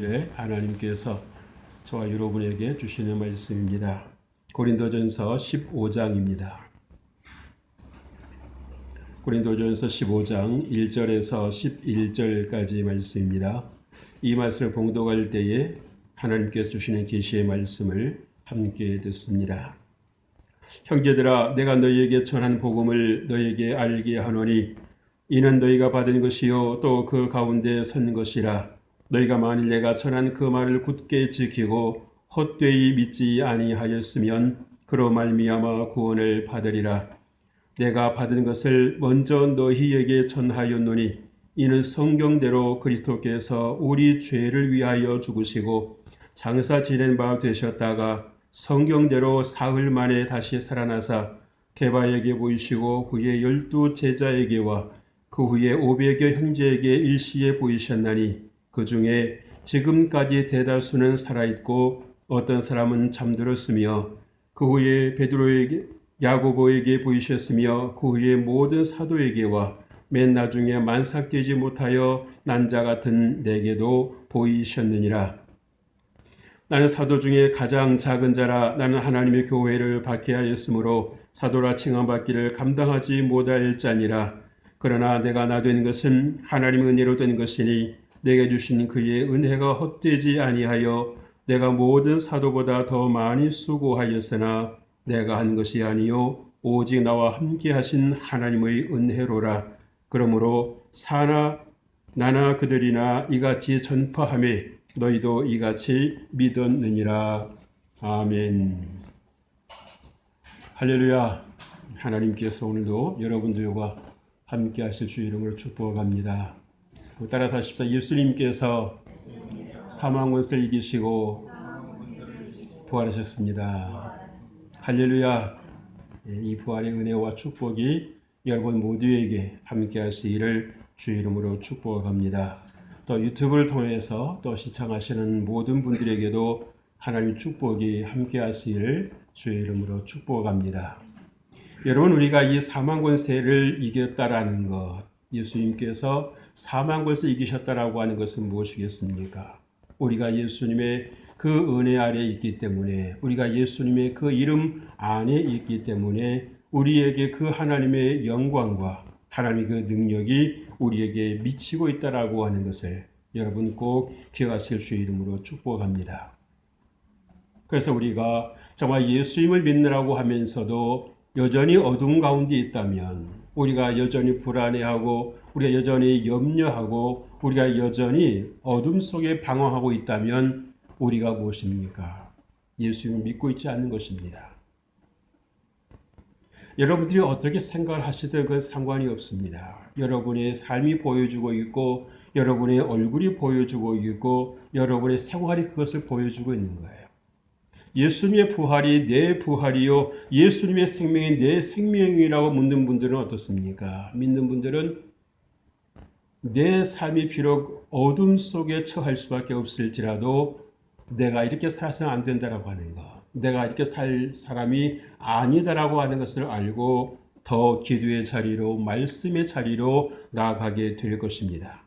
토요일에 하나님께서 저와 여러분에게 주시는 말씀입니다. 고린도전서 15장입니다. 고린도전서 15장 1절에서 11절까지 말씀입니다. 이 말씀을 봉독할 때에 하나님께서 주시는 계시의 말씀을 함께 듣습니다. 형제들아, 내가 너희에게 전한 복음을 너희에게 알게 하노니 이는 너희가 받은 것이요 또 그 가운데 선 것이라. 너희가 만일 내가 전한 그 말을 굳게 지키고 헛되이 믿지 아니하였으면 그로 말미암아 구원을 받으리라. 내가 받은 것을 먼저 너희에게 전하였노니 이는 성경대로 그리스도께서 우리 죄를 위하여 죽으시고 장사 지낸 바 되셨다가 성경대로 사흘 만에 다시 살아나사 게바에게 보이시고 후에 12 제자에게와 그 후에 500여 형제에게 일시에 보이셨나니 그 중에 지금까지 대다수는 살아있고 어떤 사람은 잠들었으며 그 후에 베드로에게 야고보에게 보이셨으며 그 후에 모든 사도에게와 맨 나중에 만삭되지 못하여 난 자 같은 내게도 보이셨느니라. 나는 사도 중에 가장 작은 자라. 나는 하나님의 교회를 박해하였으므로 사도라 칭함받기를 감당하지 못할 자니라. 그러나 내가 나 된 것은 하나님의 은혜로 된 것이니 내게 주신 그의 은혜가 헛되지 아니하여 내가 모든 사도보다 더 많이 수고하였으나 내가 한 것이 아니요 오직 나와 함께 하신 하나님의 은혜로라. 그러므로 나나 그들이나 이같이 전파하매 너희도 이같이 믿었느니라. 아멘. 할렐루야. 하나님께서 오늘도 여러분들과 함께 하실 주 이름으로 축복합니다. 따라서 하십시오. 예수님께서 사망 권세를 이기시고 부활하셨습니다. 할렐루야. 이 부활의 은혜와 축복이 여러분 모두에게 함께 하시기를 주 이름으로 축복합니다. 또 유튜브를 통해서 또 시청하시는 모든 분들에게도 하나님 축복이 함께 하시기를 주의 이름으로 축복합니다. 여러분, 우리가 이 사망 권세를 이겼다라는 것, 예수님께서 사망 권세를 이기셨다라고 하는 것은 무엇이겠습니까? 우리가 예수님의 그 은혜 아래에 있기 때문에, 우리가 예수님의 그 이름 안에 있기 때문에 우리에게 그 하나님의 영광과 하나님의 그 능력이 우리에게 미치고 있다라고 하는 것을 여러분 꼭 기억하실 주의 이름으로 축복합니다. 그래서 우리가 정말 예수님을 믿느라고 하면서도 여전히 어둠 가운데 있다면, 우리가 여전히 불안해하고 우리가 여전히 염려하고 우리가 여전히 어둠 속에 방황하고 있다면 우리가 무엇입니까? 예수님을 믿고 있지 않는 것입니다. 여러분들이 어떻게 생각을 하시든 그건 상관이 없습니다. 여러분의 삶이 보여주고 있고 여러분의 얼굴이 보여주고 있고 여러분의 생활이 그것을 보여주고 있는 거예요. 예수님의 부활이 내 부활이요 예수님의 생명이 내 생명이라고 묻는 분들은 어떻습니까? 믿는 분들은 내 삶이 비록 어둠 속에 처할 수밖에 없을지라도 내가 이렇게 살아서는 안 된다라고 하는 것, 내가 이렇게 살 사람이 아니다라고 하는 것을 알고 더 기도의 자리로, 말씀의 자리로 나아가게 될 것입니다.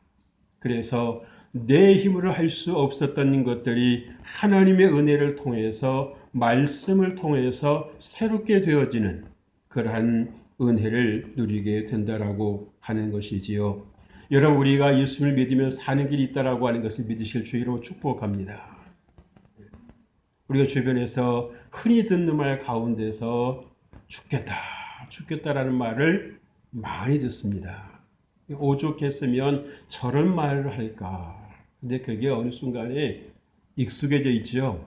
그래서 내 힘으로 할 수 없었던 것들이 하나님의 은혜를 통해서, 말씀을 통해서 새롭게 되어지는 그러한 은혜를 누리게 된다라고 하는 것이지요. 여러분, 우리가 예수를 믿으면 사는 길이 있다라고 하는 것을 믿으실 주의로 축복합니다. 우리가 주변에서 흔히 듣는 말 가운데서 죽겠다라는 말을 많이 듣습니다. 오죽했으면 저런 말을 할까. 근데 그게 어느 순간에 익숙해져 있죠.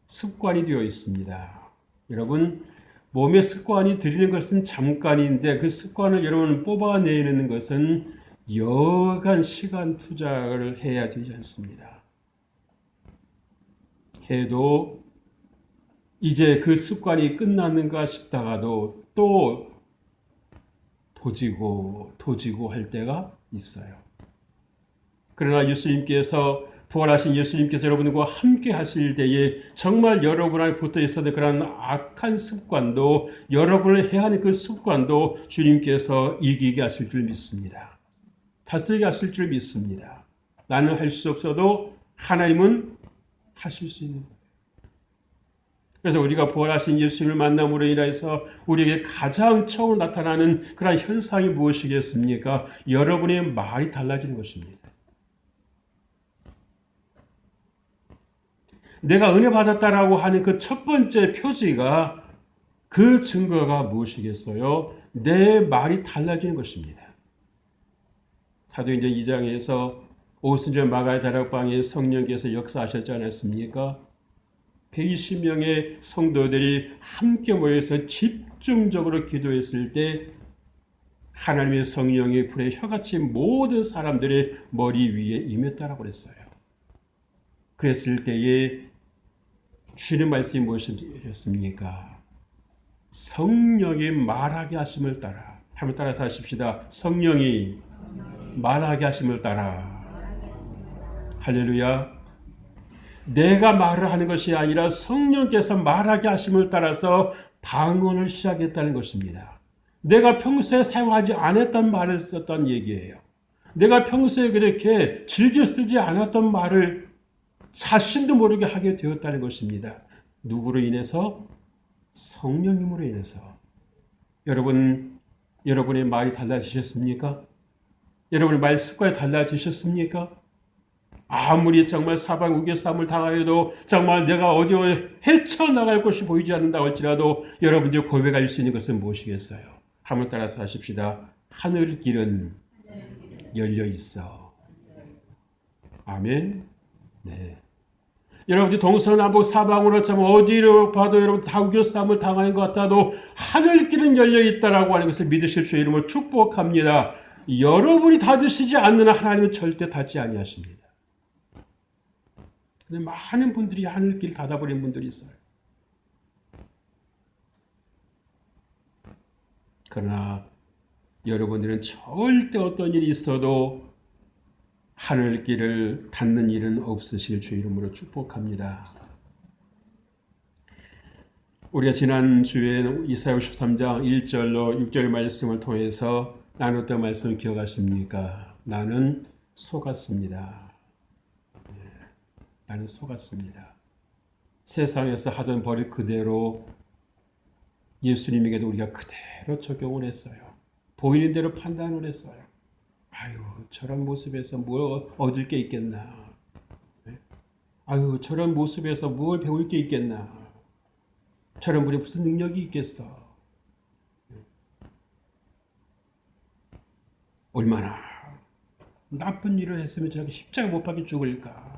습관이 되어 있습니다. 여러분, 몸의 습관이 들이는 것은 잠깐인데 그 습관을 여러분 뽑아내는 것은 여간 시간 투자를 해야 되지 않습니다. 해도 이제 그 습관이 끝났는가 싶다가도 또 도지고 할 때가 있어요. 그러나 예수님께서, 부활하신 예수님께서 여러분과 함께 하실 때에 정말 여러분 안에 붙어 있었던 그런 악한 습관도, 여러분을 해야 하는 그 습관도 주님께서 이기게 하실 줄 믿습니다. 다스리게 하실 줄 믿습니다. 나는 할 수 없어도 하나님은 하실 수 있는 거예요. 그래서 우리가 부활하신 예수님을 만남으로 인해서 우리에게 가장 처음 나타나는 그런 현상이 무엇이겠습니까? 여러분의 말이 달라지는 것입니다. 내가 은혜 받았다라고 하는 그 첫 번째 표지가, 그 증거가 무엇이겠어요? 내 말이 달라지는 것입니다. 사도행전 2장에서 오순절 마가의 다락방에 성령께서 역사하셨지 않았습니까? 120명의 성도들이 함께 모여서 집중적으로 기도했을 때 하나님의 성령의 불에 혀같이 모든 사람들의 머리 위에 임했다라고 그랬어요. 그랬을 때에 주시는 말씀이 무엇이었습니까? 성령이 말하게 하심을 따라. 한번 따라서 하십시다. 성령이 말하게 하심을 따라. 할렐루야. 내가 말을 하는 것이 아니라 성령께서 말하게 하심을 따라서 방언을 시작했다는 것입니다. 내가 평소에 사용하지 않았던 말을 썼던 얘기예요. 내가 평소에 그렇게 즐겨 쓰지 않았던 말을 자신도 모르게 하게 되었다는 것입니다. 누구로 인해서? 성령님으로 인해서. 여러분의 말이 달라지셨습니까? 여러분의 말 습관이 달라지셨습니까? 아무리 정말 사방 우겨싸움을 당하여도 정말 내가 어디에 헤쳐나갈 곳이 보이지 않는다고 할지라도 여러분들이 고백할 수 있는 것은 무엇이겠어요? 한번 따라서 하십시다. 하늘길은 열려 있어. 아멘. 네. 여러분들 동서남북 사방으로 참 어디로 봐도 여러분 다 우겨싸움을 당하는 것 같아도 하늘길은 열려 있다라고 하는 것을 믿으실 주의 이름으로 축복합니다. 여러분이 닫으시지 않는 한 하나님은 절대 닫지 아니하십니다. 근데 많은 분들이 하늘길 닫아버린 분들이 있어요. 그러나 여러분들은 절대 어떤 일이 있어도 하늘길을 닫는 일은 없으실 주 이름으로 축복합니다. 우리가 지난 주에 이사야 53장 1절로 6절 말씀을 통해서 나눴던 말씀을 기억하십니까? 나는 속았습니다. 나는 속았습니다. 세상에서 하던 버릇 그대로 예수님에게도 우리가 그대로 적용을 했어요. 보이는 대로 판단을 했어요. 아유, 저런 모습에서 뭘 얻을 게 있겠나. 아유, 저런 모습에서 뭘 배울 게 있겠나. 저런 분이 무슨 능력이 있겠어. 얼마나 나쁜 일을 했으면 저렇게 십자가 못 박혀 죽을까.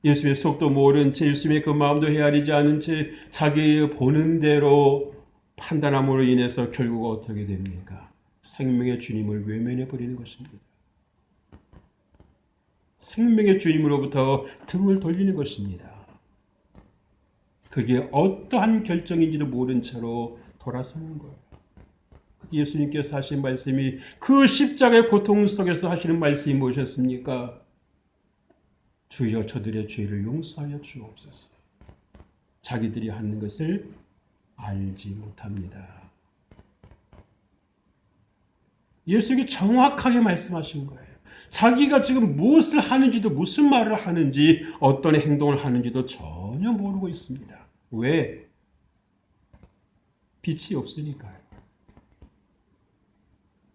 예수님의 속도 모른 채, 예수님의 그 마음도 헤아리지 않은 채 자기 보는 대로 판단함으로 인해서 결국 어떻게 됩니까? 생명의 주님을 외면해 버리는 것입니다. 생명의 주님으로부터 등을 돌리는 것입니다. 그게 어떠한 결정인지도 모른 채로 돌아서는 거예요. 예수님께서 하신 말씀이, 그 십자가의 고통 속에서 하시는 말씀이 무엇이었습니까? 주여 저들의 죄를 용서하여 주옵소서. 자기들이 하는 것을 알지 못합니다. 예수님이 정확하게 말씀하신 거예요. 자기가 지금 무엇을 하는지도, 무슨 말을 하는지, 어떤 행동을 하는지도 전혀 모르고 있습니다. 왜? 빛이 없으니까요.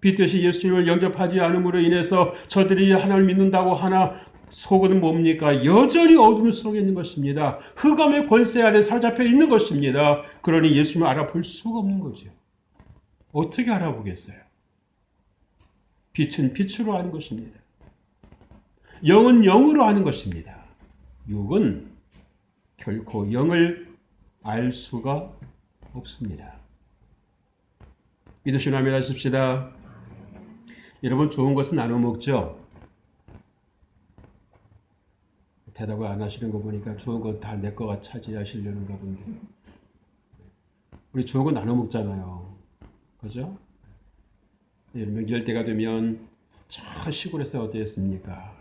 빛 대신 예수님을 영접하지 않음으로 인해서 저들이 하나님을 믿는다고 하나 속은 뭡니까? 여전히 어둠 속에 있는 것입니다. 흑암의 권세 아래 사로잡혀 있는 것입니다. 그러니 예수님을 알아볼 수가 없는 거죠. 어떻게 알아보겠어요? 빛은 빛으로 아는 것입니다. 영은 영으로 아는 것입니다. 육은 결코 영을 알 수가 없습니다. 믿으시는 아멘 하십시다. 여러분, 좋은 것은 나눠 먹죠? 대답을 안 하시는 거 보니까 좋은 건 다 내 거가 차지하시려는가 본데. 우리 좋은 건 나눠 먹잖아요. 그죠? 명절 때가 되면 저 시골에서 어땠습니까?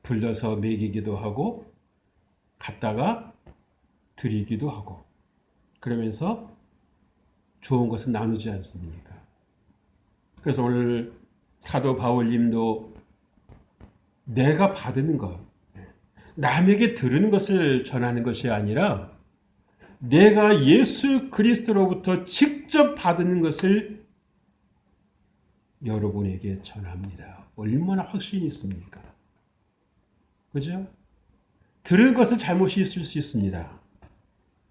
불러서 먹이기도 하고 갖다가 드리기도 하고 그러면서 좋은 것은 나누지 않습니까? 그래서 오늘 사도 바울님도 내가 받은 것, 남에게 들은 것을 전하는 것이 아니라 내가 예수 그리스도로부터 직접 받은 것을 여러분에게 전합니다. 얼마나 확신이 있습니까? 그죠? 들은 것은 잘못이 있을 수 있습니다.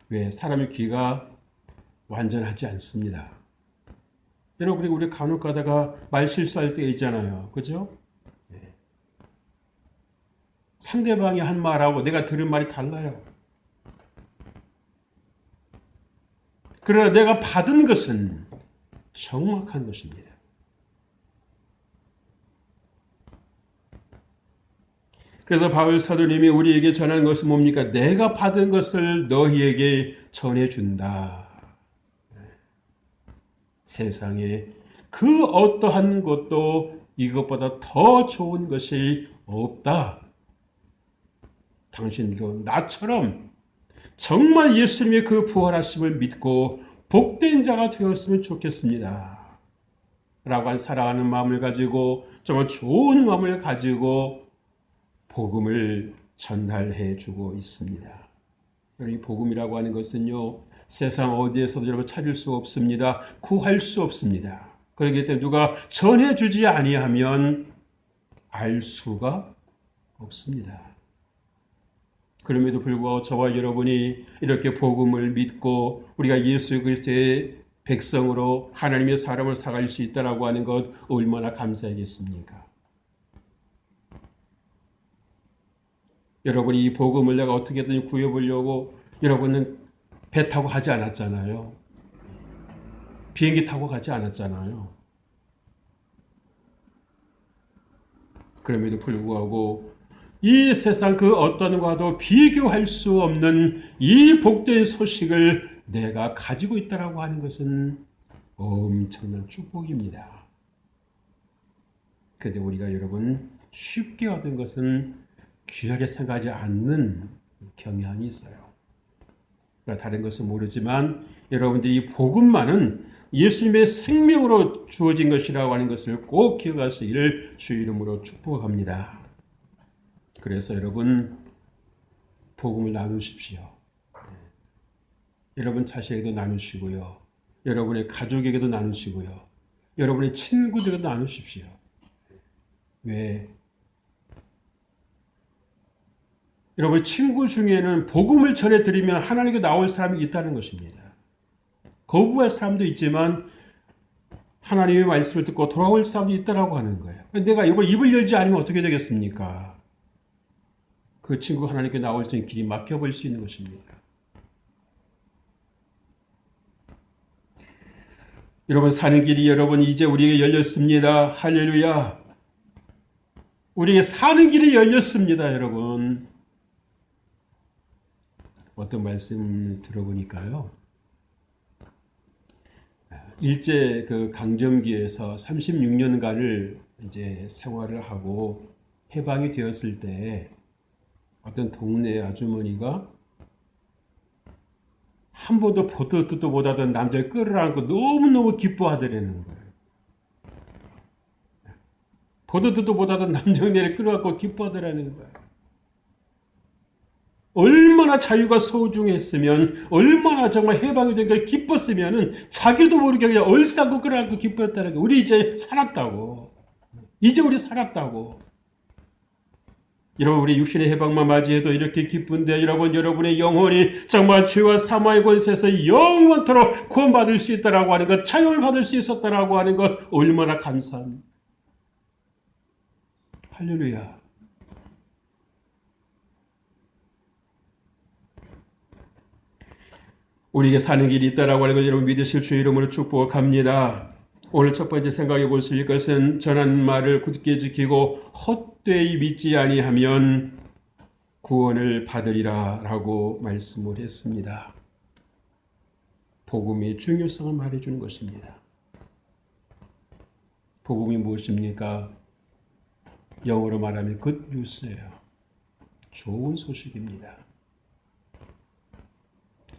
왜? 사람의 귀가 완전하지 않습니다. 여러분, 그리고 우리 간혹 가다가 말 실수할 때 있잖아요. 그죠? 네. 상대방이 한 말하고 내가 들은 말이 달라요. 그러나 내가 받은 것은 정확한 것입니다. 그래서 바울 사도님이 우리에게 전하는 것은 뭡니까? 내가 받은 것을 너희에게 전해준다. 세상에 그 어떠한 것도 이것보다 더 좋은 것이 없다. 당신도 나처럼 정말 예수님의 그 부활하심을 믿고 복된 자가 되었으면 좋겠습니다. 라고 한 사랑하는 마음을 가지고 정말 좋은 마음을 가지고 복음을 전달해 주고 있습니다. 이 복음이라고 하는 것은요, 세상 어디에서도 여러분 찾을 수 없습니다. 구할 수 없습니다. 그렇기 때문에 누가 전해주지 아니하면 알 수가 없습니다. 그럼에도 불구하고 저와 여러분이 이렇게 복음을 믿고 우리가 예수 그리스도의 백성으로 하나님의 사람을 살아갈 수 있다라고 하는 것 얼마나 감사하겠습니까? 여러분이 이 복음을 내가 어떻게든 구해보려고 여러분은 배 타고 가지 않았잖아요. 비행기 타고 가지 않았잖아요. 그럼에도 불구하고 이 세상 그 어떤 것과도 비교할 수 없는 이 복된 소식을 내가 가지고 있다라고 하는 것은 엄청난 축복입니다. 그런데 우리가 여러분 쉽게 얻은 것은 귀하게 생각하지 않는 경향이 있어요. 다른 것은 모르지만 여러분들이 이 복음만은 예수님의 생명으로 주어진 것이라고 하는 것을 꼭 기억하시기를 주 이름으로 축복합니다. 그래서 여러분 복음을 나누십시오. 여러분 자신에게도 나누시고요. 여러분의 가족에게도 나누시고요. 여러분의 친구들에게도 나누십시오. 왜? 여러분 친구 중에는 복음을 전해드리면 하나님께 나올 사람이 있다는 것입니다. 거부할 사람도 있지만 하나님의 말씀을 듣고 돌아올 사람도 있다고 하는 거예요. 내가 이걸 입을 열지 않으면 어떻게 되겠습니까? 그 친구 하나님께 나올 수 있는 길이 막혀버릴 수 있는 것입니다. 여러분 사는 길이 여러분 이제 우리에게 열렸습니다. 할렐루야. 우리에게 사는 길이 열렸습니다. 여러분. 어떤 말씀 들어보니까요. 일제 그 강점기에서 36년간을 이제 생활을 하고 해방이 되었을 때 어떤 동네 아주머니가 한 번도 보도 듣도 못하던 남자를 끌어안고 너무너무 기뻐하더라는 거예요. 보도 듣도 못하던 남자를 끌어안고 기뻐하더라는 거예요. 얼마나 자유가 소중했으면, 얼마나 정말 해방이 된 걸 기뻤으면 자기도 모르게 그냥 얼싸고 끌어안고 기뻤다는 거예요. 우리 이제 살았다고. 이제 우리 살았다고. 여러분 우리 육신의 해방만 맞이해도 이렇게 기쁜데 여러분의 영혼이 정말 죄와 사망의 권세에서 영원토록 구원받을 수 있다라고 하는 것, 자유를 받을 수 있었다라고 하는 것 얼마나 감사합니다. 할렐루야. 우리에게 사는 길이 있다라고 하는 걸 여러분 믿으실 주의 이름으로 축복합니다. 오늘 첫 번째 생각해 볼 수 있을 것은 전하는 말을 굳게 지키고 헛되이 믿지 아니하면 구원을 받으리라 라고 말씀을 했습니다. 복음의 중요성을 말해주는 것입니다. 복음이 무엇입니까? 영어로 말하면 good news예요. 좋은 소식입니다.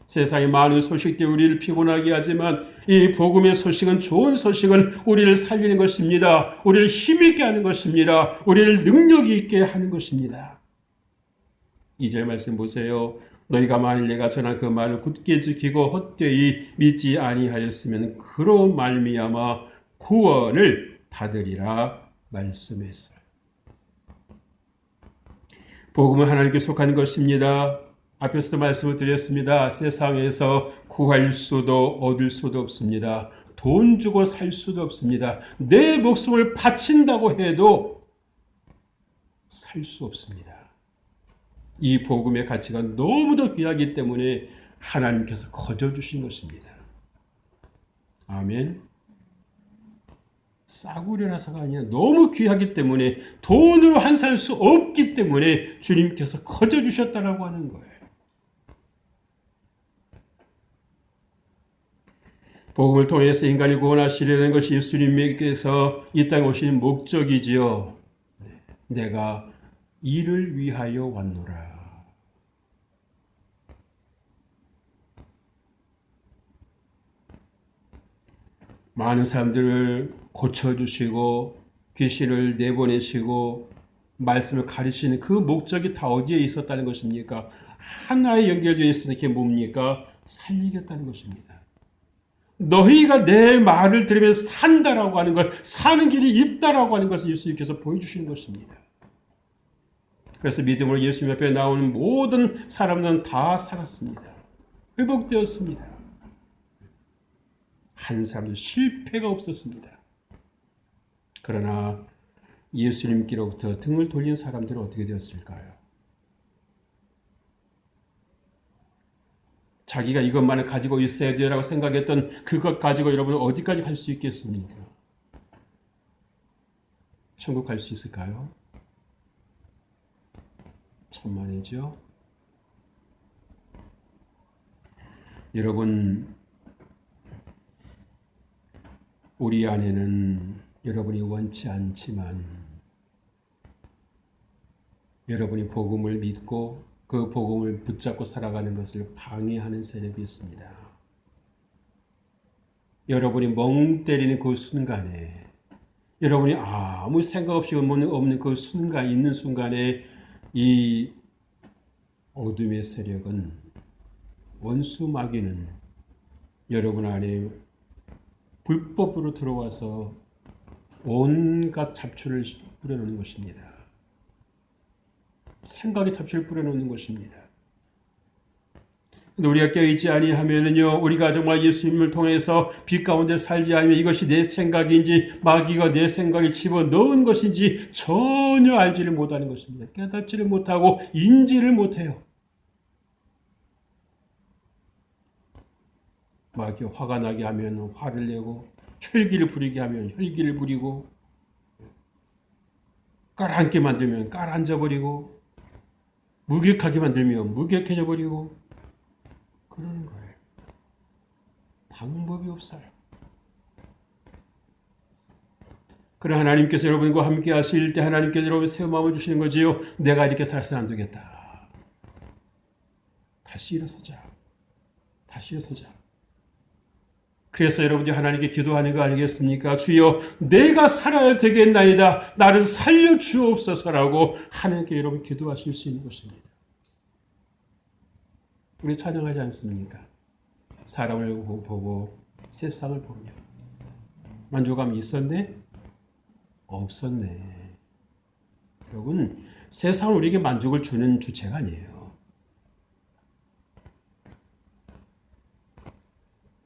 세상의 많은 소식들이 우리를 피곤하게 하지만 이 복음의 소식은 좋은 소식은 우리를 살리는 것입니다. 우리를 힘있게 하는 것입니다. 우리를 능력이 있게 하는 것입니다. 2절 말씀 보세요. 너희가 만일 내가 전한 그 말을 굳게 지키고 헛되이 믿지 아니하였으면 그로 말미암아 구원을 받으리라 말씀했어요. 복음은 하나님께 속한 것입니다. 앞에서도 말씀을 드렸습니다. 세상에서 구할 수도 얻을 수도 없습니다. 돈 주고 살 수도 없습니다. 내 목숨을 바친다고 해도 살 수 없습니다. 이 복음의 가치가 너무도 귀하기 때문에 하나님께서 거저주신 것입니다. 아멘. 싸구려라서가 아니라 너무 귀하기 때문에 돈으로 환산할 수 없기 때문에 주님께서 거저주셨다라고 하는 거예요. 복음을 통해서 인간을 구원하시려는 것이 예수님께서 이 땅에 오신 목적이지요. 내가 이를 위하여 왔노라. 많은 사람들을 고쳐주시고 귀신을 내보내시고 말씀을 가르치는 그 목적이 다 어디에 있었다는 것입니까? 하나에 연결되어 있었던 게 뭡니까? 살리겠다는 것입니다. 너희가 내 말을 들으면 산다라고 하는 것, 사는 길이 있다라고 하는 것을 예수님께서 보여주시는 것입니다. 그래서 믿음으로 예수님 앞에 나오는 모든 사람들은 다 살았습니다. 회복되었습니다. 한 사람도 실패가 없었습니다. 그러나 예수님께로부터 등을 돌린 사람들은 어떻게 되었을까요? 자기가 이것만을 가지고 있어야 돼라고 생각했던 그것 가지고 여러분은 어디까지 갈 수 있겠습니까? 천국 갈 수 있을까요? 천만이죠. 여러분, 우리 안에는 여러분이 원치 않지만 여러분이 복음을 믿고 그 복음을 붙잡고 살아가는 것을 방해하는 세력이 있습니다. 여러분이 멍 때리는 그 순간에, 여러분이 아무 생각 없이 없는 그 순간, 있는 순간에 이 어둠의 세력은, 원수 마귀는 여러분 안에 불법으로 들어와서 온갖 잡초를 뿌려놓는 것입니다. 생각의 잡초를 뿌려놓는 것입니다. 근데 우리가 깨어있지 아니하면은요, 우리가 정말 예수님을 통해서 빛 가운데 살지 않으면 이것이 내 생각인지 마귀가 내 생각에 집어넣은 것인지 전혀 알지를 못하는 것입니다. 깨닫지를 못하고 인지를 못해요. 마귀가 화가 나게 하면 화를 내고, 혈기를 부리게 하면 혈기를 부리고, 깔아앉게 만들면 깔아앉아버리고, 무격하게 만들면 무격해져 버리고 그러는 거예요. 방법이 없어요. 그러나 하나님께서 여러분과 함께 하실 때 하나님께서 여러분 새 마음을 주시는 거지요. 내가 이렇게 살아서는 안 되겠다. 다시 일어서자. 다시 일어서자. 그래서 여러분들이 하나님께 기도하는 거 아니겠습니까? 주여, 내가 살아야 되겠나이다. 나를 살려 주옵소서라고 하나님께 여러분 기도하실 수 있는 것입니다. 우리 찬양하지 않습니까? 사람을 보고 세상을 보며 만족감이 있었네? 없었네. 여러분, 세상은 우리에게 만족을 주는 주체가 아니에요.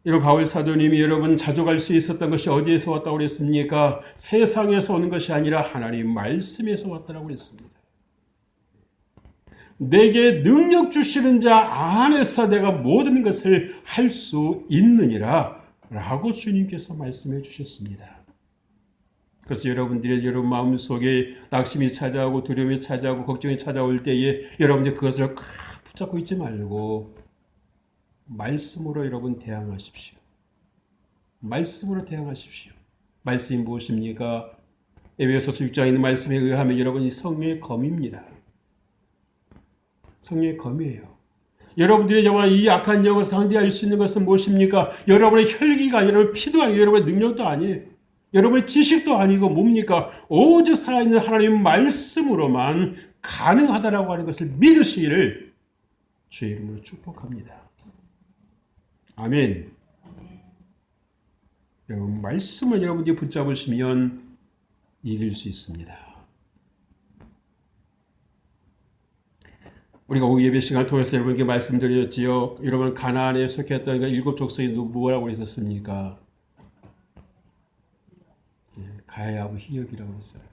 여러분, 바울 사도님이 여러분 자족할 수 있었던 것이 어디에서 왔다고 그랬습니까? 세상에서 오는 것이 아니라 하나님 말씀에서 왔다고 그랬습니다. 내게 능력 주시는 자 안에서 내가 모든 것을 할 수 있느니라 라고 주님께서 말씀해 주셨습니다. 그래서 여러분들의 여러분 마음속에 낙심이 찾아오고 두려움이 찾아오고 걱정이 찾아올 때에 여러분들 그것을 붙잡고 있지 말고 말씀으로 여러분 대항하십시오. 말씀으로 대항하십시오. 말씀이 무엇입니까? 에베소서 6장에 있는 말씀에 의하면 여러분이 성령의 검입니다. 성령의 검이에요. 여러분들이 정말 이 악한 영을 상대할 수 있는 것은 무엇입니까? 여러분의 혈기가 아니라 피도 아니고 여러분의 능력도 아니에요. 여러분의 지식도 아니고 뭡니까? 오직 살아있는 하나님의 말씀으로만 가능하다라고 하는 것을 믿으시기를 주의 이름으로 축복합니다. 아멘. 여러분, 말씀을 여러분들이 붙잡으시면 이길 수 있습니다. 우리가 오후 예배 시간을 통해서 여러분께 말씀드렸지요. 여러분, 가나안에 속했던 그 7 족속이 뭐라고 했었습니까? 가야하고 희역이라고 했어요.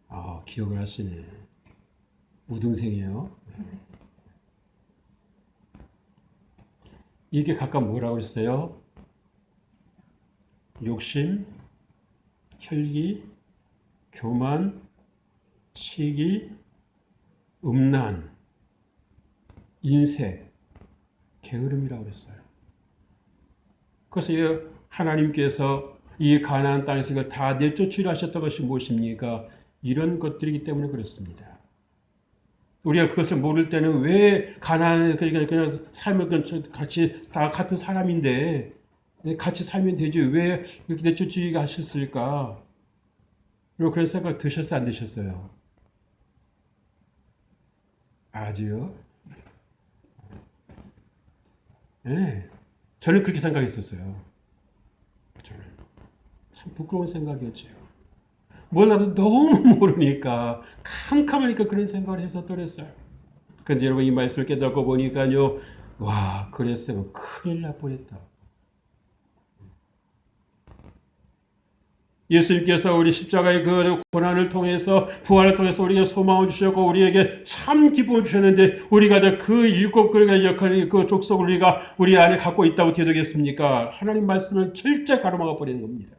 아, 기억을 하시네. 우등생이에요. 이게 각각 뭐라고 했어요? 욕심, 혈기, 교만, 시기, 음란, 인색, 게으름이라고 했어요. 그래서 하나님께서 이 가나안 땅에서 이걸 다 내쫓으려 하셨던 것이 무엇입니까? 이런 것들이기 때문에 그렇습니다. 우리가 그것을 모를 때는 왜 가나안에 그냥 살면 같이 다 같은 사람인데 같이 살면 되지 왜 이렇게 내쫓으기가 하셨을까? 그런 생각 드셨어요? 안 드셨어요? 아주요? 네, 저는 그렇게 생각했었어요. 저는 참 부끄러운 생각이었죠. 몰라도 너무 모르니까 캄캄하니까 그런 생각을 했었더랬어요. 그런데 여러분 이 말씀을 깨닫고 보니까요, 와, 그랬으면 큰일 날 뻔했다. 예수님께서 우리 십자가의 그 고난을 통해서 부활을 통해서 우리에게 소망을 주셨고 우리에게 참 기쁨을 주셨는데 우리가 그 7 그릇의 역할 그 족속을 우리 안에 갖고 있다고 어떻게 되겠습니까? 하나님 말씀을 절대 가로막아 버리는 겁니다.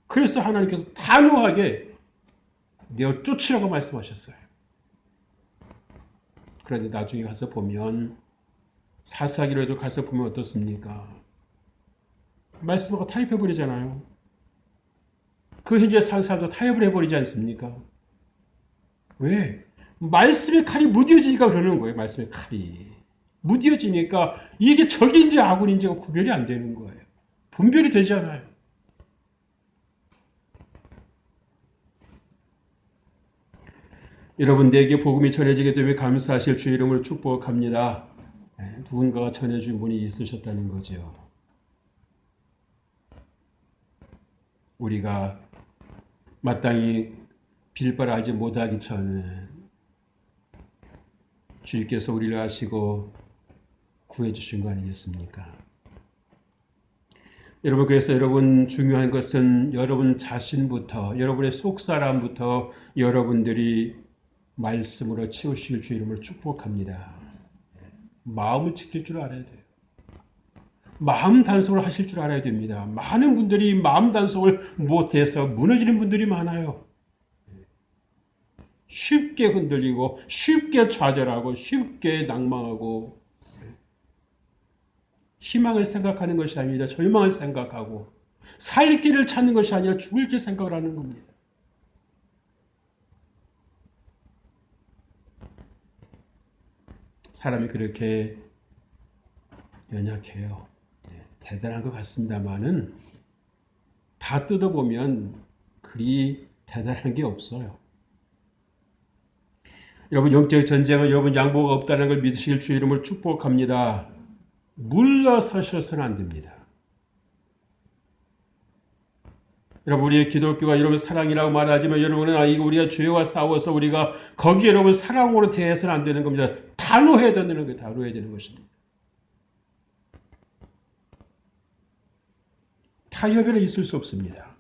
그래서 하나님께서 단호하게 내어 쫓으라고 말씀하셨어요. 그런데 나중에 가서 보면 사사기로도 가서 보면 어떻습니까? 말씀하고 타협해버리잖아요. 그 현재 사는 사람도 타협을 해버리지 않습니까? 왜? 말씀의 칼이 무뎌지니까 그러는 거예요. 말씀의 칼이. 무뎌지니까 이게 적인지 아군인지가 구별이 안 되는 거예요. 분별이 되지 않아요. 여러분, 내게 복음이 전해지게 되면 감사하실 주의 이름으로 축복합니다. 누군가가 전해준 분이 있으셨다는 거죠. 우리가 마땅히 빌바라지 못하기 전에 주님께서 우리를 아시고 구해 주신 거 아니겠습니까? 여러분, 그래서 여러분 중요한 것은 여러분 자신부터, 여러분의 속사람부터 여러분들이 말씀으로 채우실 주 이름을 축복합니다. 마음을 지킬 줄 알아야 돼요. 마음 단속을 하실 줄 알아야 됩니다. 많은 분들이 마음 단속을 못해서 무너지는 분들이 많아요. 쉽게 흔들리고 쉽게 좌절하고 쉽게 낭망하고 희망을 생각하는 것이 아니라 절망을 생각하고 살 길을 찾는 것이 아니라 죽을 길 생각을 하는 겁니다. 사람이 그렇게 연약해요. 대단한 것 같습니다만은 다 뜯어보면 그리 대단한 게 없어요. 여러분, 영적 전쟁은 여러분 양보가 없다는 걸 믿으실 주의 이름을 축복합니다. 물러서셔서는 안 됩니다. 여러분, 우리의 기독교가 여러분 사랑이라고 말하지만 여러분은 이거 우리가 죄와 싸워서 우리가 거기에 여러분 사랑으로 대해서는 안 되는 겁니다. 단호해야 되는 거예요. 단호해야 되는 것입니다. 타협에는 있을 수 없습니다.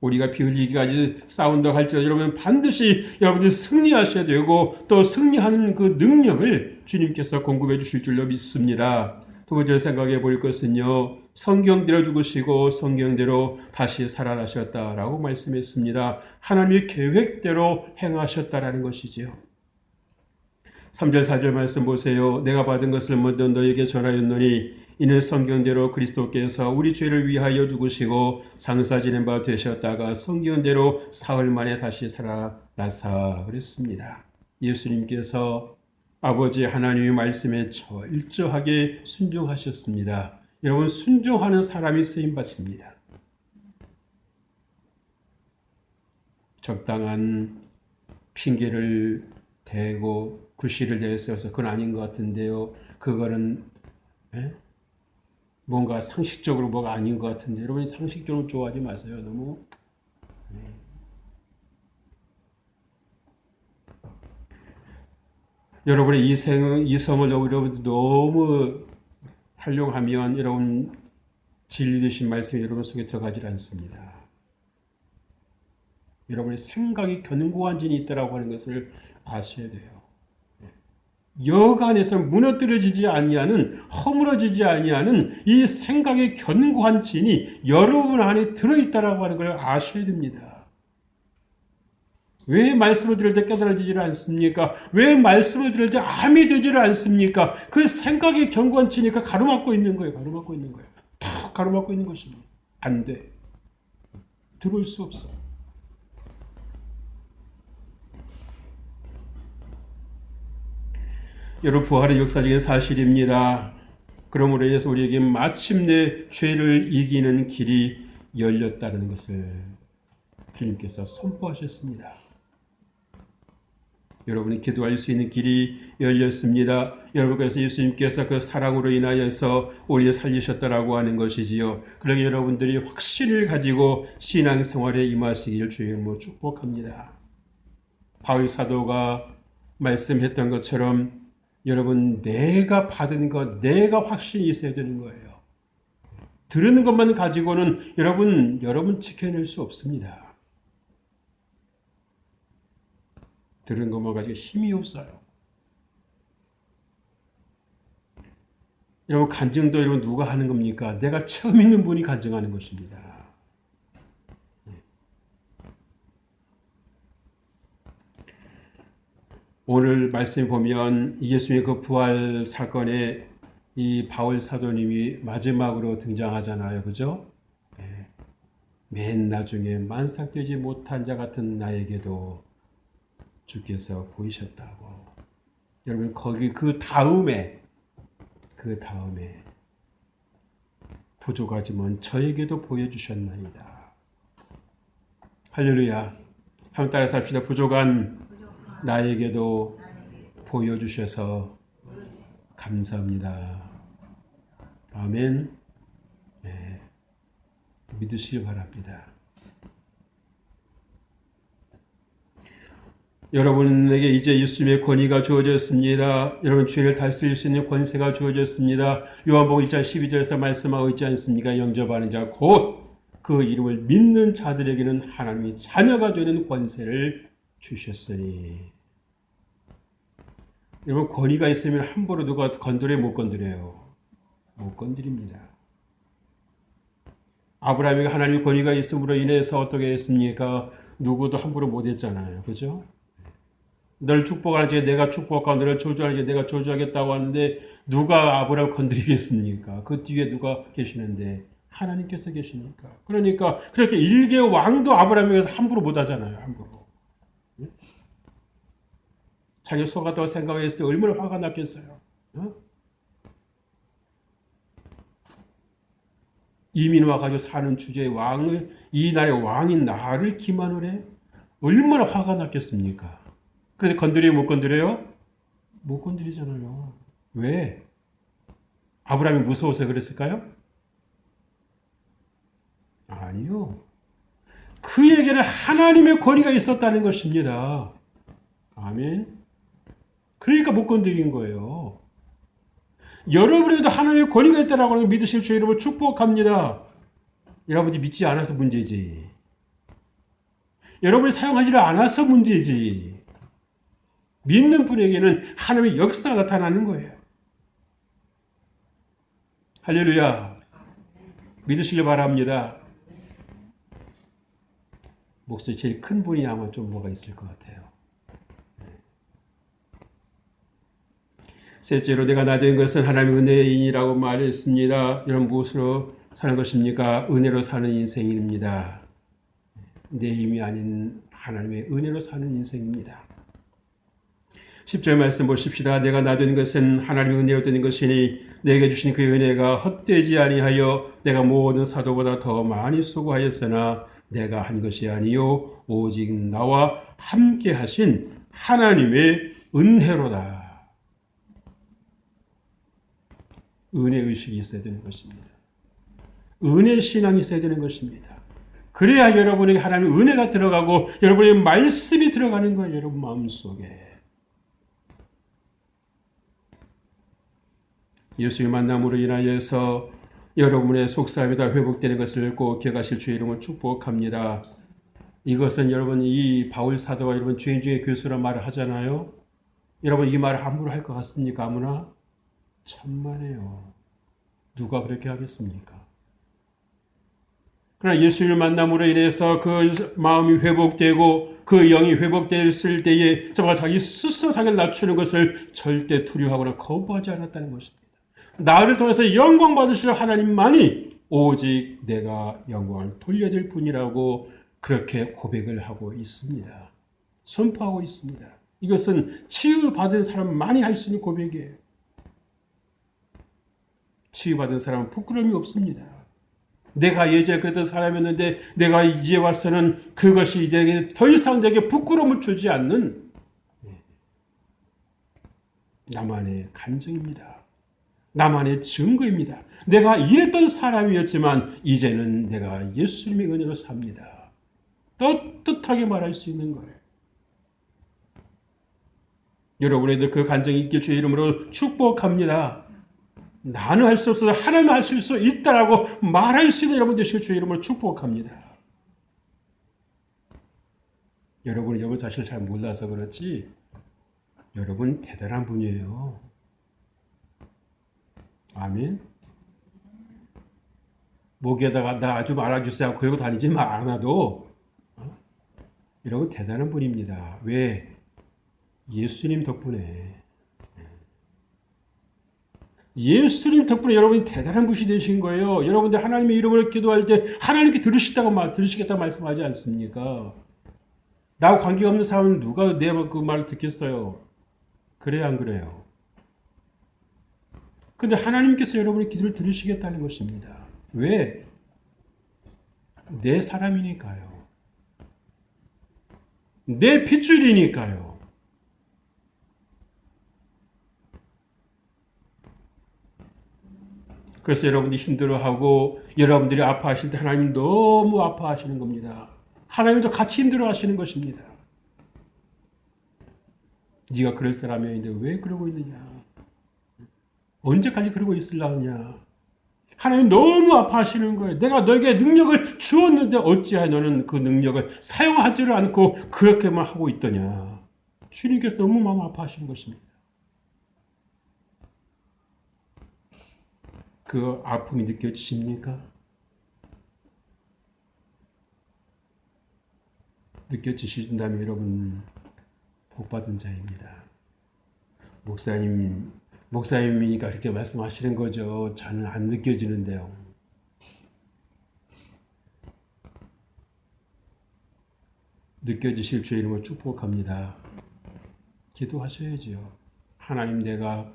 우리가 피 흘리기까지 싸운다고 할지라도 여러분 반드시 여러분이 승리하셔야 되고 또 승리하는 그 능력을 주님께서 공급해 주실 줄로 믿습니다. 두 번째 생각해 볼 것은요. 성경대로 죽으시고 성경대로 다시 살아나셨다라고 말씀했습니다. 하나님의 계획대로 행하셨다라는 것이지요. 3절 4절 말씀 보세요. 내가 받은 것을 먼저 너에게 전하였노니 이는 성경대로 그리스도께서 우리 죄를 위하여 죽으시고 장사 지낸 바 되셨다가 성경대로 사흘 만에 다시 살아나사 그랬습니다. 예수님께서 아버지 하나님의 말씀에 철저하게 순종하셨습니다. 여러분, 순종하는 사람이 쓰임받습니다. 적당한 핑계를 대고 구실을 내세워서 그건 아닌 것 같은데요. 그거는 뭔가 상식적으로 뭐가 아닌 것 같은데, 여러분이 상식적으로 좋아하지 마세요. 너무 여러분의 이 섬을 여러분 너무 활용하면 여러분 진리 되신 말씀이 여러분 속에 들어가질 않습니다. 여러분의 생각이 견고한 진이 있다라고 하는 것을 아셔야 돼요. 여간에서 무너뜨려지지 아니하는, 허물어지지 아니하는 이 생각의 견고한 진이 여러분 안에 들어있다라고 하는 걸 아셔야 됩니다. 왜 말씀을 들을 때 깨달아지지를 않습니까? 왜 말씀을 들을 때 암이 되지를 않습니까? 그 생각이 견고한 진이니까 가로막고 있는 거예요. 가로막고 있는 거예요. 탁 가로막고 있는 것입니다. 안 돼. 들어올 수 없어. 여러분, 부활의 역사적인 사실입니다. 그러므로 인해서 우리에게 마침내 죄를 이기는 길이 열렸다는 것을 주님께서 선포하셨습니다. 여러분이 기도할 수 있는 길이 열렸습니다. 여러분께서 예수님께서 그 사랑으로 인하여서 우리를 살리셨다라고 하는 것이지요. 그러기 여러분들이 확신을 가지고 신앙생활에 임하시기를 주의 이름으로 축복합니다. 바울 사도가 말씀했던 것처럼 여러분, 내가 받은 것, 내가 확신이 있어야 되는 거예요. 들은 것만 가지고는 여러분 지켜낼 수 없습니다. 들은 것만 가지고 힘이 없어요. 여러분, 간증도 여러분 누가 하는 겁니까? 내가 처음 있는 분이 간증하는 것입니다. 오늘 말씀에 보면 예수님의 그 부활 사건에 이 바울 사도님이 마지막으로 등장하잖아요. 그죠? 네. 맨 나중에 만삭되지 못한 자 같은 나에게도 주께서 보이셨다고. 여러분, 거기 그 다음에 부족하지만 저에게도 보여주셨나이다. 할렐루야. 한번 따라 삽시다. 부족한 나에게도 보여주셔서 감사합니다. 아멘. 네. 믿으시길 바랍니다. 여러분에게 이제 예수님의 권위가 주어졌습니다. 여러분, 죄를 다스릴 수 있는 권세가 주어졌습니다. 요한복음 1장 12절에서 말씀하고 있지 않습니까? 영접하는 자 곧 그 이름을 믿는 자들에게는 하나님이 자녀가 되는 권세를 주셨으니. 여러분, 권위가 있으면 함부로 누가 건드려 못 건드려요. 못 건드립니다. 아브라함에게 하나님의 권위가 있음으로 인해서 어떻게 했습니까? 누구도 함부로 못 했잖아요. 그죠? 널 축복하는 자 내가 축복하고 너를 저주하는 자 내가 저주하겠다고 하는데 누가 아브라함을 건드리겠습니까? 그 뒤에 누가 계시는데 하나님께서 계시니까. 그러니까 그렇게 일개 왕도 아브라함에게서 함부로 못 하잖아요. 함부로. 자기 속았다고 생각했을 때 얼마나 화가 났겠어요. 이민 와가지고 사는 주제의 왕을, 이 나라의 왕인 나를 기만을 해? 얼마나 화가 났겠습니까? 그런데 건드려요? 못 건드려요? 못 건드리잖아요. 왜? 아브라함이 무서워서 그랬을까요? 아니요. 그에게는 하나님의 권위가 있었다는 것입니다. 아멘. 그러니까 못 건드린 거예요. 여러분에게도 하나님의 권위가 있다라고 하는 믿으실 주의 이름을 축복합니다. 여러분이 믿지 않아서 문제지. 여러분이 사용하지 않아서 문제지. 믿는 분에게는 하나님의 역사가 나타나는 거예요. 할렐루야. 믿으시길 바랍니다. 목소리 제일 큰 분이 아마 좀 뭐가 있을 것 같아요. 셋째로 내가 나된 것은 하나님의 은혜인이라고 말했습니다. 여러분, 무엇으로 사는 것입니까? 은혜로 사는 인생입니다. 내 힘이 아닌 하나님의 은혜로 사는 인생입니다. 10절 말씀 보십시다. 내가 나된 것은 하나님의 은혜로 된 것이니 내게 주신 그 은혜가 헛되지 아니하여 내가 모든 사도보다 더 많이 수고하였으나 내가 한 것이 아니요 오직 나와 함께 하신 하나님의 은혜로다. 은혜의식이 있어야 되는 것입니다. 은혜신앙이 있어야 되는 것입니다. 그래야 여러분에게 하나님의 은혜가 들어가고 여러분의 말씀이 들어가는 거예요. 여러분 마음속에. 예수의 만남으로 인하여서 여러분의 속사함이 다 회복되는 것을 꼭 기억하실 주의 이름으로 축복합니다. 이것은 여러분 이 바울 사도가 여러분 죄인 중에 교수란 말을 하잖아요. 여러분 이 말을 함부로 할 것 같습니까? 아무나? 천만에요. 누가 그렇게 하겠습니까? 그러나 예수를 만남으로 인해서 그 마음이 회복되고 그 영이 회복됐을 때에 정말 자기 스스로 자기를 낮추는 것을 절대 두려워하거나 거부하지 않았다는 것입니다. 나를 통해서 영광 받으실 하나님만이 오직 내가 영광을 돌려드릴 뿐이라고 그렇게 고백을 하고 있습니다. 선포하고 있습니다. 이것은 치유받은 사람만이 할 수 있는 고백이에요. 치유받은 사람은 부끄러움이 없습니다. 내가 예전에 그랬던 사람이었는데 내가 이제 와서는 그것이 내게 더 이상 내게 부끄러움을 주지 않는 나만의 감정입니다. 나만의 증거입니다. 내가 이랬던 사람이었지만 이제는 내가 예수님의 은혜로 삽니다. 떳떳하게 말할 수 있는 거예요. 여러분에도 그 간증이 있게 주의 이름으로 축복합니다. 나는 할 수 없어서 하나님은 하실 수 있다라고 말할 수 있는 여러분 되시길 주의 이름으로 축복합니다. 여러분이 여러분 자신을 잘 몰라서 그렇지 여러분 대단한 분이에요. 아멘. 목에다가 나 좀 알아주세요 하고 그러고 다니지 않아도 여러분 대단한 분입니다. 왜? 예수님 덕분에. 예수님 덕분에 여러분이 대단한 분이 되신 거예요. 여러분들 하나님의 이름으로 기도할 때 하나님께 들으시겠다고 말씀하지 않습니까? 나하고 관계가 없는 사람은 누가 내 그 말을 듣겠어요? 그래요, 안 그래요? 근데 하나님께서 여러분의 기도를 들으시겠다는 것입니다. 왜? 내 사람이니까요. 내 핏줄이니까요. 그래서 여러분들이 힘들어하고 여러분들이 아파하실 때 하나님 너무 아파하시는 겁니다. 하나님도 같이 힘들어하시는 것입니다. 네가 그럴 사람이었는데 왜 그러고 있느냐? 언제까지 그러고 있으려고 하냐? 하나님 너무 아파하시는 거예요. 내가 너에게 능력을 주었는데 어찌하여 너는 그 능력을 사용하지를 않고 그렇게만 하고 있더냐? 주님께서 너무 마음 아파하시는 것입니다. 그 아픔이 느껴지십니까? 느껴지신다면 여러분 복받은 자입니다. 목사님이니까 그렇게 말씀하시는 거죠. 저는 안 느껴지는데요. 느껴지실 주의 이름으로 축복합니다. 기도하셔야죠. 하나님 내가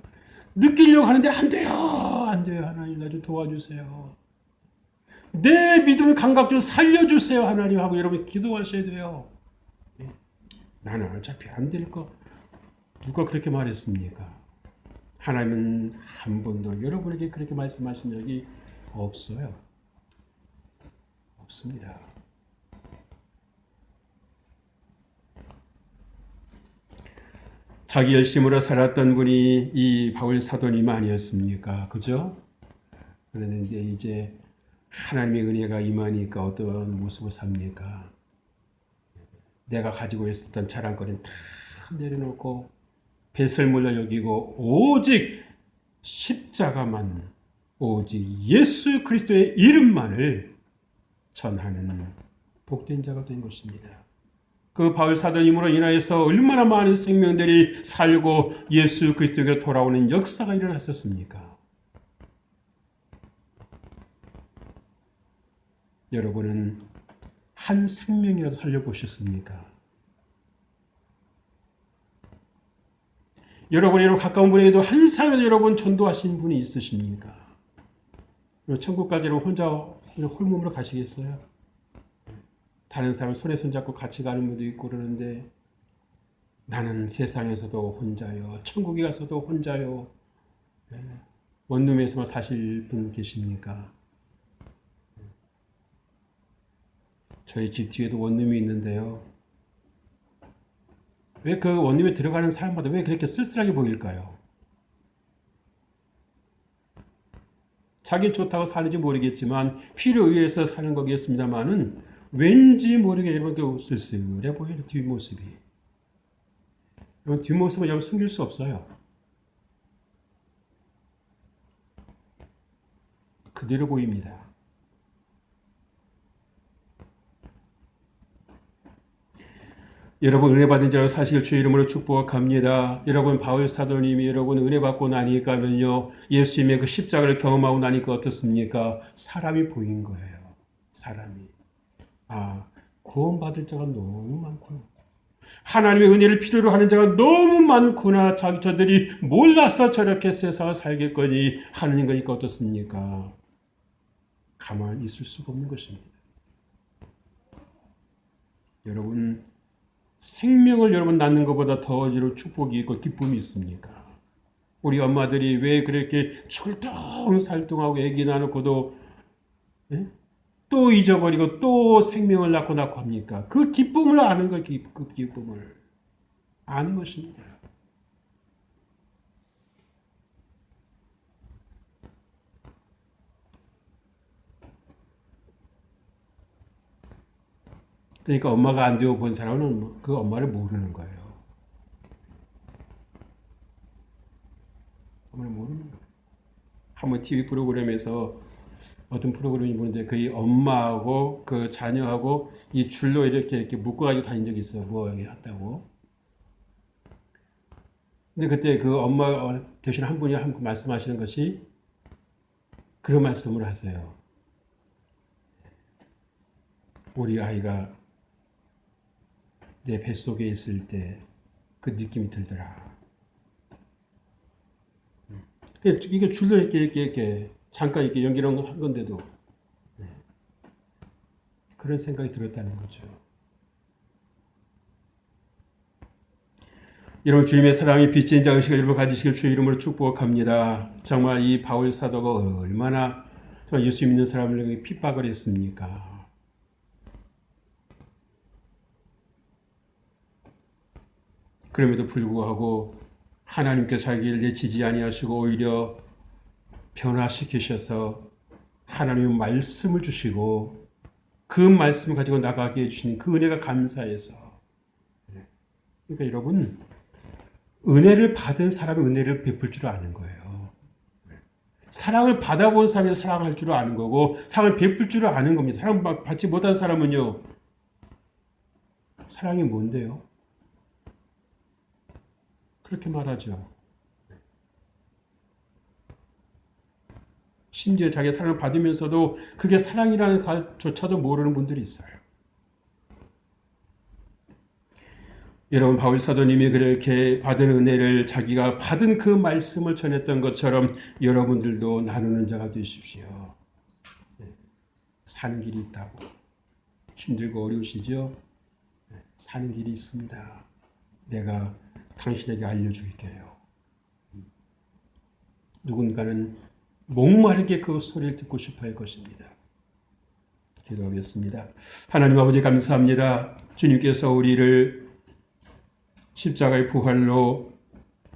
느끼려고 하는데 안 돼요. 안 돼요. 하나님 나 좀 도와주세요. 내 믿음의 감각 좀 살려주세요. 하나님 하고 여러분 기도하셔야 돼요. 나는 어차피 안 될 거. 누가 그렇게 말했습니까? 하나님은 한 번도 여러분에게 그렇게 말씀하신 적이 없어요. 없습니다. 자기 열심으로 살았던 분이 이 바울 사도님 아니었습니까? 그죠? 그런데 이제 하나님의 은혜가 임하니까 어떤 모습을 삽니까? 내가 가지고 있었던 자랑거리는 다 내려놓고 배설물로 여기고 오직 십자가만 오직 예수 그리스도의 이름만을 전하는 복된 자가 된 것입니다. 그 바울 사도님으로 인하여서 얼마나 많은 생명들이 살고 예수 그리스도에게 돌아오는 역사가 일어났었습니까? 여러분은 한 생명이라도 살려보셨습니까? 여러분 가까운 분에게도 한 사람이라도 여러분 전도하신 분이 있으십니까? 천국까지 여러분 혼자 홀몸으로 가시겠어요? 다른 사람 손에 손잡고 같이 가는 분도 있고 그러는데 나는 세상에서도 혼자요. 천국에 가서도 혼자요. 원룸에서만 사실 분 계십니까? 저희 집 뒤에도 원룸이 있는데요. 왜 그 원룸에 들어가는 사람마다 왜 그렇게 쓸쓸하게 보일까요? 자기는 좋다고 사는지 모르겠지만 필요에 의해서 사는 거겠습니다만은 왠지 모르게 여러분 쓸쓸해 보이는 뒷모습이. 여러분 뒷모습은 여러분 숨길 수 없어요. 그대로 보입니다. 여러분 은혜 받은 자로 사실 주의 이름으로 축복합니다. 여러분 바울 사도님이 여러분 은혜 받고 나니까는요 예수님의 그 십자가를 경험하고 나니까 어떻습니까? 사람이 보인 거예요. 사람이 구원받을 자가 너무 많구나. 하나님의 은혜를 필요로 하는 자가 너무 많구나. 저들이 몰라서 저렇게 세상을 살겠거니 하는 거니까 어떻습니까? 가만히 있을 수가 없는 것입니다. 여러분 생명을 여러분 낳는 것보다 더 축복이 있고 기쁨이 있습니까? 우리 엄마들이 왜 그렇게 출동살동하고 아기 낳아놓고도 또 잊어버리고 또 생명을 낳고 합니까? 그 기쁨을 아는 거, 그 기쁨을 아는 것입니다. 그러니까 엄마가 안 되어 본 사람은 그 엄마를 모르는 거예요. 엄마를 모르는 거예요. 한번 TV 프로그램에서 어떤 프로그램이 보는데 그 엄마하고 그 자녀하고 이 줄로 이렇게 묶어가지고 다닌 적이 있어요. 뭐 한다고. 근데 그때 그 엄마 대신 한 분이 말씀하시는 것이 그런 말씀을 하세요. 우리 아이가 내 뱃속에 있을 때 그 느낌이 들더라. 이게 줄로 이렇게 잠깐 이렇게 연기한 건데도 그런 생각이 들었다는 거죠. 여러분 주님의 사랑이 빚진 자 의식을 여러분 가지시길 주의 이름으로 축복합니다. 정말 이 바울 사도가 얼마나 정말 예수 믿는 사람을 핍박을 했습니까? 그럼에도 불구하고 하나님께서 자기를 내치지 아니하시고 오히려 변화시키셔서 하나님의 말씀을 주시고 그 말씀을 가지고 나가게 해주시는 그 은혜가 감사해서 그러니까 여러분 은혜를 받은 사람이 은혜를 베풀 줄 아는 거예요. 사랑을 받아본 사람이 사랑할 줄 아는 거고 사랑을 베풀 줄 아는 겁니다. 사랑 받지 못한 사람은요 사랑이 뭔데요? 그렇게 말하죠. 심지어 자기 사랑을 받으면서도 그게 사랑이라는 것조차도 모르는 분들이 있어요. 여러분 바울 사도님이 그렇게 받은 은혜를 자기가 받은 그 말씀을 전했던 것처럼 여러분들도 나누는 자가 되십시오. 사는 길이 있다고. 힘들고 어려우시죠? 사는 길이 있습니다. 내가 당신에게 알려줄게요. 누군가는 목마르게 그 소리를 듣고 싶어 할 것입니다. 기도하겠습니다. 하나님 아버지 감사합니다. 주님께서 우리를 십자가의 부활로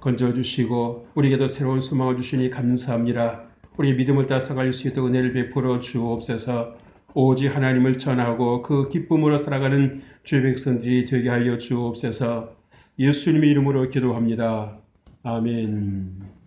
건져주시고 우리에게도 새로운 소망을 주시니 감사합니다. 우리의 믿음을 따라갈 수 있도록 은혜를 베풀어 주옵소서. 오직 하나님을 전하고 그 기쁨으로 살아가는 주의 백성들이 되게 하여 주옵소서. 예수님의 이름으로 기도합니다. 아멘.